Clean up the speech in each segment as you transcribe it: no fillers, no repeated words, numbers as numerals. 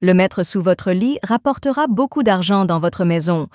Le mettre sous votre lit rapportera beaucoup d'argent dans votre maison.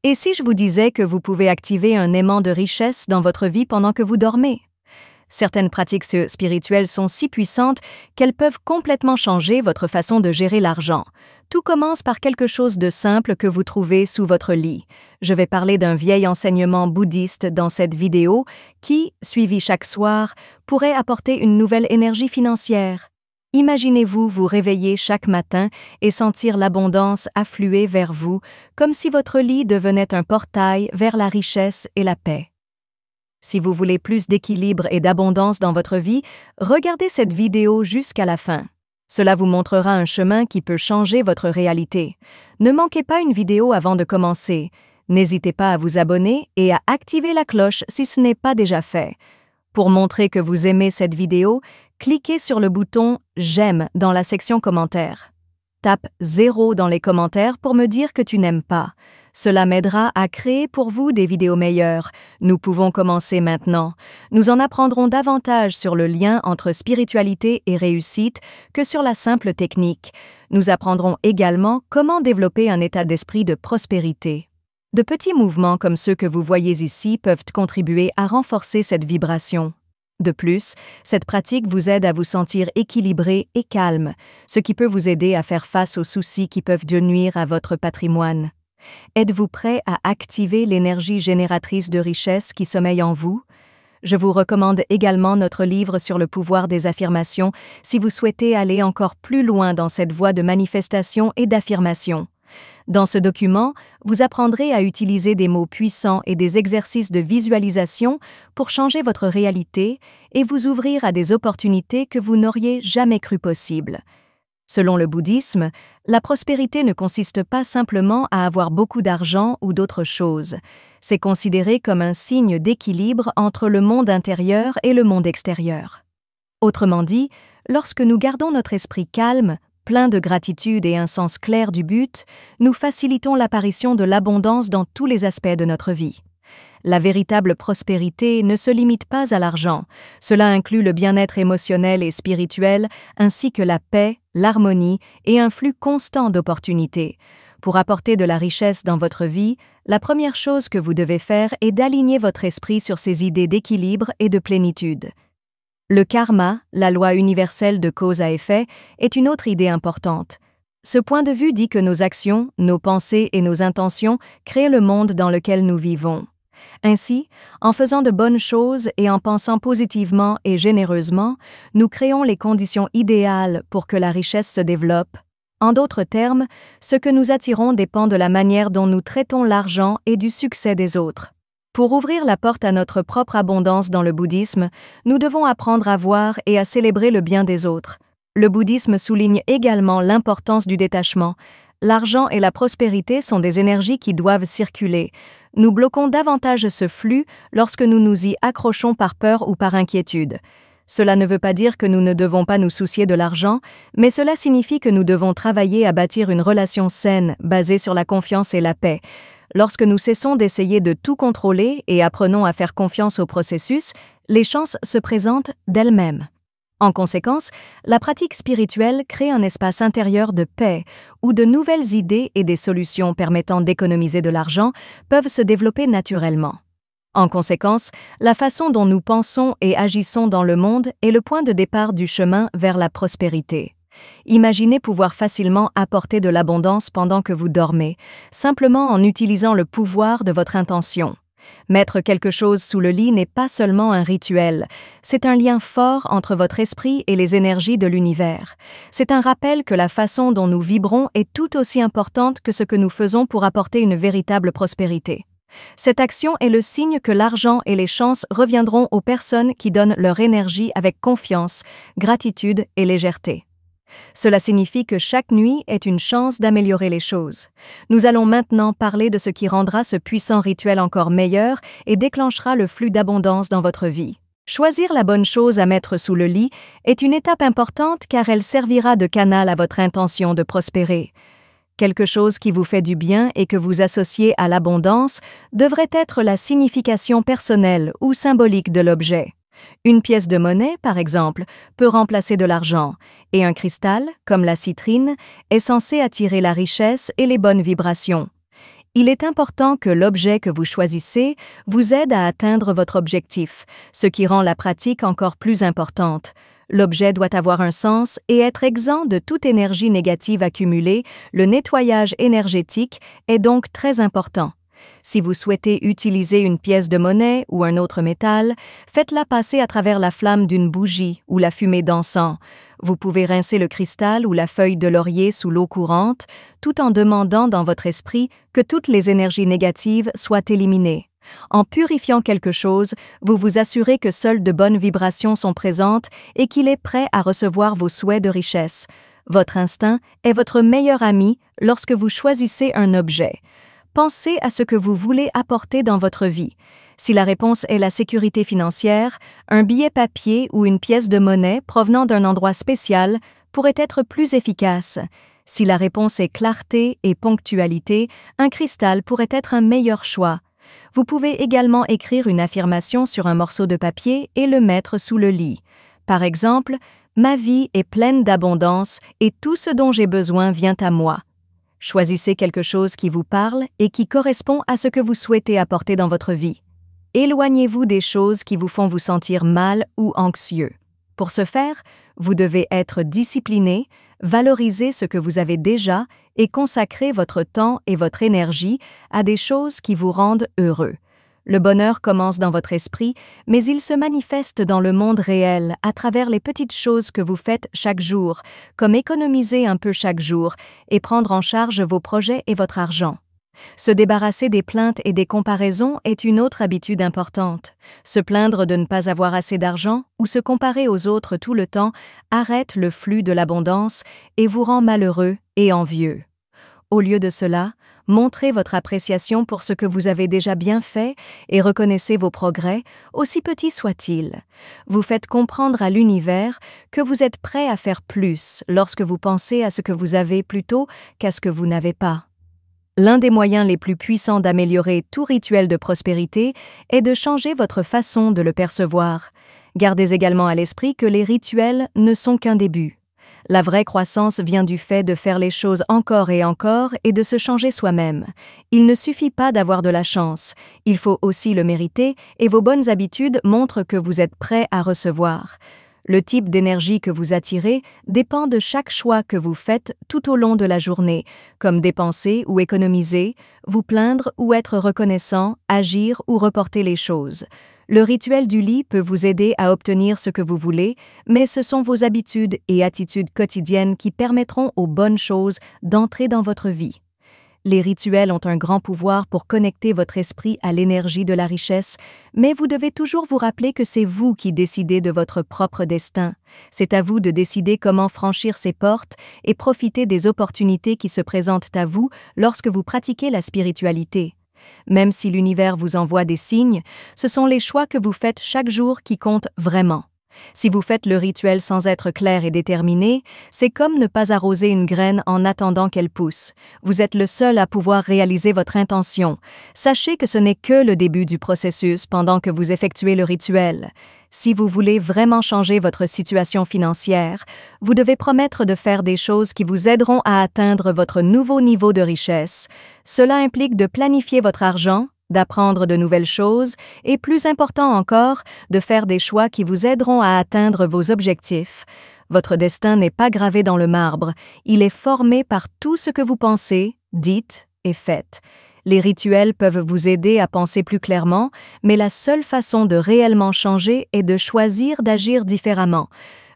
Et si je vous disais que vous pouvez activer un aimant de richesse dans votre vie pendant que vous dormez? Certaines pratiques spirituelles sont si puissantes qu'elles peuvent complètement changer votre façon de gérer l'argent. Tout commence par quelque chose de simple que vous trouvez sous votre lit. Je vais parler d'un vieil enseignement bouddhiste dans cette vidéo qui, suivi chaque soir, pourrait apporter une nouvelle énergie financière. Imaginez-vous vous réveiller chaque matin et sentir l'abondance affluer vers vous, comme si votre lit devenait un portail vers la richesse et la paix. Si vous voulez plus d'équilibre et d'abondance dans votre vie, regardez cette vidéo jusqu'à la fin. Cela vous montrera un chemin qui peut changer votre réalité. Ne manquez pas une vidéo avant de commencer. N'hésitez pas à vous abonner et à activer la cloche si ce n'est pas déjà fait. Pour montrer que vous aimez cette vidéo, cliquez sur le bouton « J'aime » dans la section commentaires. Tape 0 dans les commentaires pour me dire que tu n'aimes pas. Cela m'aidera à créer pour vous des vidéos meilleures. Nous pouvons commencer maintenant. Nous en apprendrons davantage sur le lien entre spiritualité et réussite que sur la simple technique. Nous apprendrons également comment développer un état d'esprit de prospérité. De petits mouvements comme ceux que vous voyez ici peuvent contribuer à renforcer cette vibration. De plus, cette pratique vous aide à vous sentir équilibré et calme, ce qui peut vous aider à faire face aux soucis qui peuvent nuire à votre patrimoine. Êtes-vous prêt à activer l'énergie génératrice de richesse qui sommeille en vous? Je vous recommande également notre livre sur le pouvoir des affirmations si vous souhaitez aller encore plus loin dans cette voie de manifestation et d'affirmation. Dans ce document, vous apprendrez à utiliser des mots puissants et des exercices de visualisation pour changer votre réalité et vous ouvrir à des opportunités que vous n'auriez jamais cru possibles. Selon le bouddhisme, la prospérité ne consiste pas simplement à avoir beaucoup d'argent ou d'autres choses. C'est considéré comme un signe d'équilibre entre le monde intérieur et le monde extérieur. Autrement dit, lorsque nous gardons notre esprit calme, plein de gratitude et un sens clair du but, nous facilitons l'apparition de l'abondance dans tous les aspects de notre vie. La véritable prospérité ne se limite pas à l'argent. Cela inclut le bien-être émotionnel et spirituel, ainsi que la paix, l'harmonie et un flux constant d'opportunités. Pour apporter de la richesse dans votre vie, la première chose que vous devez faire est d'aligner votre esprit sur ces idées d'équilibre et de plénitude. Le karma, la loi universelle de cause à effet, est une autre idée importante. Ce point de vue dit que nos actions, nos pensées et nos intentions créent le monde dans lequel nous vivons. Ainsi, en faisant de bonnes choses et en pensant positivement et généreusement, nous créons les conditions idéales pour que la richesse se développe. En d'autres termes, ce que nous attirons dépend de la manière dont nous traitons l'argent et du succès des autres. Pour ouvrir la porte à notre propre abondance dans le bouddhisme, nous devons apprendre à voir et à célébrer le bien des autres. Le bouddhisme souligne également l'importance du détachement. L'argent et la prospérité sont des énergies qui doivent circuler. Nous bloquons davantage ce flux lorsque nous nous y accrochons par peur ou par inquiétude. Cela ne veut pas dire que nous ne devons pas nous soucier de l'argent, mais cela signifie que nous devons travailler à bâtir une relation saine, basée sur la confiance et la paix. Lorsque nous cessons d'essayer de tout contrôler et apprenons à faire confiance au processus, les chances se présentent d'elles-mêmes. En conséquence, la pratique spirituelle crée un espace intérieur de paix où de nouvelles idées et des solutions permettant d'économiser de l'argent peuvent se développer naturellement. En conséquence, la façon dont nous pensons et agissons dans le monde est le point de départ du chemin vers la prospérité. Imaginez pouvoir facilement apporter de l'abondance pendant que vous dormez, simplement en utilisant le pouvoir de votre intention. Mettre quelque chose sous le lit n'est pas seulement un rituel, c'est un lien fort entre votre esprit et les énergies de l'univers. C'est un rappel que la façon dont nous vibrons est tout aussi importante que ce que nous faisons pour apporter une véritable prospérité. Cette action est le signe que l'argent et les chances reviendront aux personnes qui donnent leur énergie avec confiance, gratitude et légèreté. Cela signifie que chaque nuit est une chance d'améliorer les choses. Nous allons maintenant parler de ce qui rendra ce puissant rituel encore meilleur et déclenchera le flux d'abondance dans votre vie. Choisir la bonne chose à mettre sous le lit est une étape importante car elle servira de canal à votre intention de prospérer. Quelque chose qui vous fait du bien et que vous associez à l'abondance devrait être la signification personnelle ou symbolique de l'objet. Une pièce de monnaie, par exemple, peut remplacer de l'argent, et un cristal, comme la citrine, est censé attirer la richesse et les bonnes vibrations. Il est important que l'objet que vous choisissez vous aide à atteindre votre objectif, ce qui rend la pratique encore plus importante. L'objet doit avoir un sens et être exempt de toute énergie négative accumulée. Le nettoyage énergétique est donc très important. Si vous souhaitez utiliser une pièce de monnaie ou un autre métal, faites-la passer à travers la flamme d'une bougie ou la fumée d'encens. Vous pouvez rincer le cristal ou la feuille de laurier sous l'eau courante, tout en demandant dans votre esprit que toutes les énergies négatives soient éliminées. En purifiant quelque chose, vous vous assurez que seules de bonnes vibrations sont présentes et qu'il est prêt à recevoir vos souhaits de richesse. Votre instinct est votre meilleur ami lorsque vous choisissez un objet. Pensez à ce que vous voulez apporter dans votre vie. Si la réponse est la sécurité financière, un billet papier ou une pièce de monnaie provenant d'un endroit spécial pourrait être plus efficace. Si la réponse est clarté et ponctualité, un cristal pourrait être un meilleur choix. Vous pouvez également écrire une affirmation sur un morceau de papier et le mettre sous le lit. Par exemple, « Ma vie est pleine d'abondance et tout ce dont j'ai besoin vient à moi ». Choisissez quelque chose qui vous parle et qui correspond à ce que vous souhaitez apporter dans votre vie. Éloignez-vous des choses qui vous font vous sentir mal ou anxieux. Pour ce faire, vous devez être discipliné, valoriser ce que vous avez déjà et consacrer votre temps et votre énergie à des choses qui vous rendent heureux. Le bonheur commence dans votre esprit, mais il se manifeste dans le monde réel à travers les petites choses que vous faites chaque jour, comme économiser un peu chaque jour et prendre en charge vos projets et votre argent. Se débarrasser des plaintes et des comparaisons est une autre habitude importante. Se plaindre de ne pas avoir assez d'argent ou se comparer aux autres tout le temps arrête le flux de l'abondance et vous rend malheureux et envieux. Au lieu de cela, montrez votre appréciation pour ce que vous avez déjà bien fait et reconnaissez vos progrès, aussi petits soient-ils. Vous faites comprendre à l'univers que vous êtes prêt à faire plus lorsque vous pensez à ce que vous avez plutôt qu'à ce que vous n'avez pas. L'un des moyens les plus puissants d'améliorer tout rituel de prospérité est de changer votre façon de le percevoir. Gardez également à l'esprit que les rituels ne sont qu'un début. La vraie croissance vient du fait de faire les choses encore et de se changer soi-même. Il ne suffit pas d'avoir de la chance, il faut aussi le mériter et vos bonnes habitudes montrent que vous êtes prêt à recevoir. Le type d'énergie que vous attirez dépend de chaque choix que vous faites tout au long de la journée, comme dépenser ou économiser, vous plaindre ou être reconnaissant, agir ou reporter les choses. Le rituel du lit peut vous aider à obtenir ce que vous voulez, mais ce sont vos habitudes et attitudes quotidiennes qui permettront aux bonnes choses d'entrer dans votre vie. Les rituels ont un grand pouvoir pour connecter votre esprit à l'énergie de la richesse, mais vous devez toujours vous rappeler que c'est vous qui décidez de votre propre destin. C'est à vous de décider comment franchir ces portes et profiter des opportunités qui se présentent à vous lorsque vous pratiquez la spiritualité. Même si l'univers vous envoie des signes, ce sont les choix que vous faites chaque jour qui comptent vraiment. Si vous faites le rituel sans être clair et déterminé, c'est comme ne pas arroser une graine en attendant qu'elle pousse. Vous êtes le seul à pouvoir réaliser votre intention. Sachez que ce n'est que le début du processus pendant que vous effectuez le rituel. Si vous voulez vraiment changer votre situation financière, vous devez promettre de faire des choses qui vous aideront à atteindre votre nouveau niveau de richesse. Cela implique de planifier votre argent, d'apprendre de nouvelles choses et, plus important encore, de faire des choix qui vous aideront à atteindre vos objectifs. Votre destin n'est pas gravé dans le marbre, il est formé par tout ce que vous pensez, dites et faites. Les rituels peuvent vous aider à penser plus clairement, mais la seule façon de réellement changer est de choisir d'agir différemment.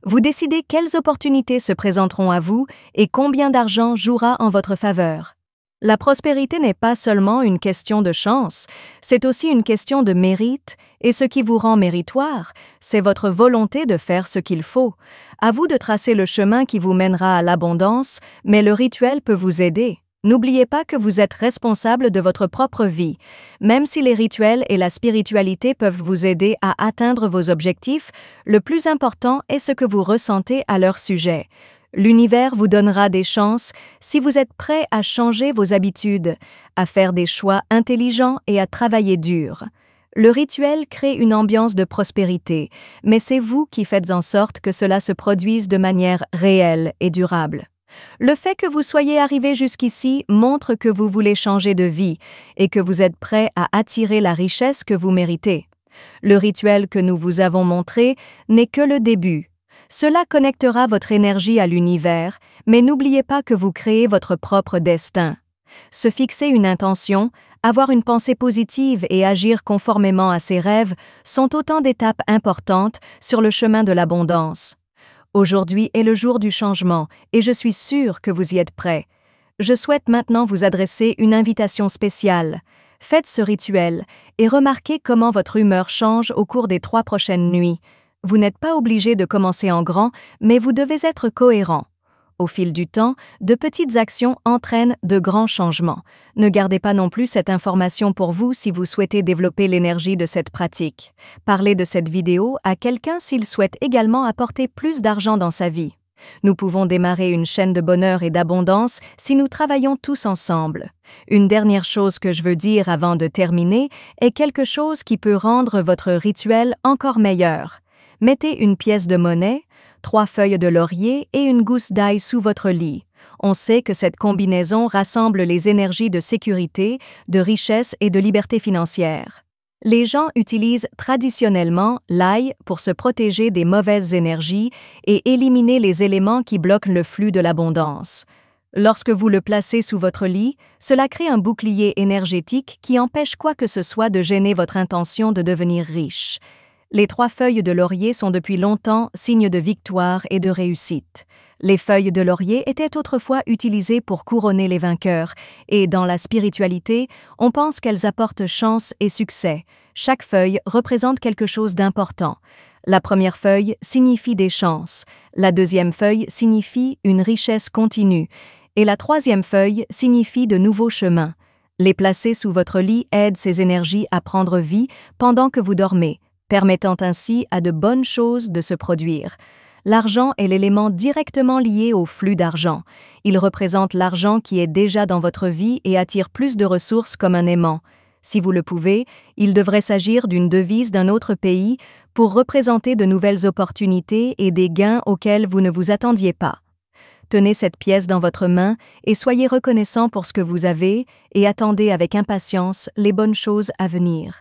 Vous décidez quelles opportunités se présenteront à vous et combien d'argent jouera en votre faveur. La prospérité n'est pas seulement une question de chance, c'est aussi une question de mérite, et ce qui vous rend méritoire, c'est votre volonté de faire ce qu'il faut. À vous de tracer le chemin qui vous mènera à l'abondance, mais le rituel peut vous aider. N'oubliez pas que vous êtes responsable de votre propre vie. Même si les rituels et la spiritualité peuvent vous aider à atteindre vos objectifs, le plus important est ce que vous ressentez à leur sujet. L'univers vous donnera des chances si vous êtes prêt à changer vos habitudes, à faire des choix intelligents et à travailler dur. Le rituel crée une ambiance de prospérité, mais c'est vous qui faites en sorte que cela se produise de manière réelle et durable. Le fait que vous soyez arrivé jusqu'ici montre que vous voulez changer de vie et que vous êtes prêt à attirer la richesse que vous méritez. Le rituel que nous vous avons montré n'est que le début. Cela connectera votre énergie à l'univers, mais n'oubliez pas que vous créez votre propre destin. Se fixer une intention, avoir une pensée positive et agir conformément à ses rêves sont autant d'étapes importantes sur le chemin de l'abondance. Aujourd'hui est le jour du changement et je suis sûre que vous y êtes prêts. Je souhaite maintenant vous adresser une invitation spéciale. Faites ce rituel et remarquez comment votre humeur change au cours des 3 prochaines nuits. Vous n'êtes pas obligé de commencer en grand, mais vous devez être cohérent. Au fil du temps, de petites actions entraînent de grands changements. Ne gardez pas non plus cette information pour vous si vous souhaitez développer l'énergie de cette pratique. Parlez de cette vidéo à quelqu'un s'il souhaite également apporter plus d'argent dans sa vie. Nous pouvons démarrer une chaîne de bonheur et d'abondance si nous travaillons tous ensemble. Une dernière chose que je veux dire avant de terminer est quelque chose qui peut rendre votre rituel encore meilleur. Mettez une pièce de monnaie, 3 feuilles de laurier et une gousse d'ail sous votre lit. On sait que cette combinaison rassemble les énergies de sécurité, de richesse et de liberté financière. Les gens utilisent traditionnellement l'ail pour se protéger des mauvaises énergies et éliminer les éléments qui bloquent le flux de l'abondance. Lorsque vous le placez sous votre lit, cela crée un bouclier énergétique qui empêche quoi que ce soit de gêner votre intention de devenir riche. Les 3 feuilles de laurier sont depuis longtemps signes de victoire et de réussite. Les feuilles de laurier étaient autrefois utilisées pour couronner les vainqueurs, et dans la spiritualité, on pense qu'elles apportent chance et succès. Chaque feuille représente quelque chose d'important. La première feuille signifie des chances, la deuxième feuille signifie une richesse continue, et la troisième feuille signifie de nouveaux chemins. Les placer sous votre lit aide ces énergies à prendre vie pendant que vous dormez, permettant ainsi à de bonnes choses de se produire. L'argent est l'élément directement lié au flux d'argent. Il représente l'argent qui est déjà dans votre vie et attire plus de ressources comme un aimant. Si vous le pouvez, il devrait s'agir d'une devise d'un autre pays pour représenter de nouvelles opportunités et des gains auxquels vous ne vous attendiez pas. Tenez cette pièce dans votre main et soyez reconnaissant pour ce que vous avez et attendez avec impatience les bonnes choses à venir.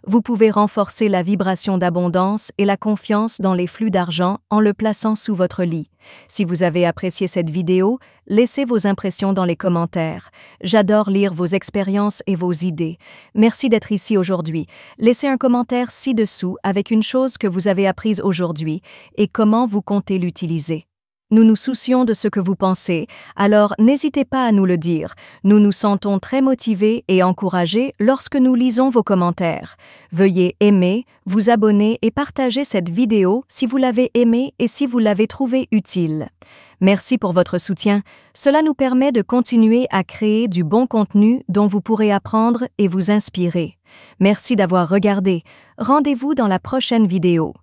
Vous pouvez renforcer la vibration d'abondance et la confiance dans les flux d'argent en le plaçant sous votre lit. Si vous avez apprécié cette vidéo, laissez vos impressions dans les commentaires. J'adore lire vos expériences et vos idées. Merci d'être ici aujourd'hui. Laissez un commentaire ci-dessous avec une chose que vous avez apprise aujourd'hui et comment vous comptez l'utiliser. Nous nous soucions de ce que vous pensez, alors n'hésitez pas à nous le dire. Nous nous sentons très motivés et encouragés lorsque nous lisons vos commentaires. Veuillez aimer, vous abonner et partager cette vidéo si vous l'avez aimée et si vous l'avez trouvée utile. Merci pour votre soutien. Cela nous permet de continuer à créer du bon contenu dont vous pourrez apprendre et vous inspirer. Merci d'avoir regardé. Rendez-vous dans la prochaine vidéo.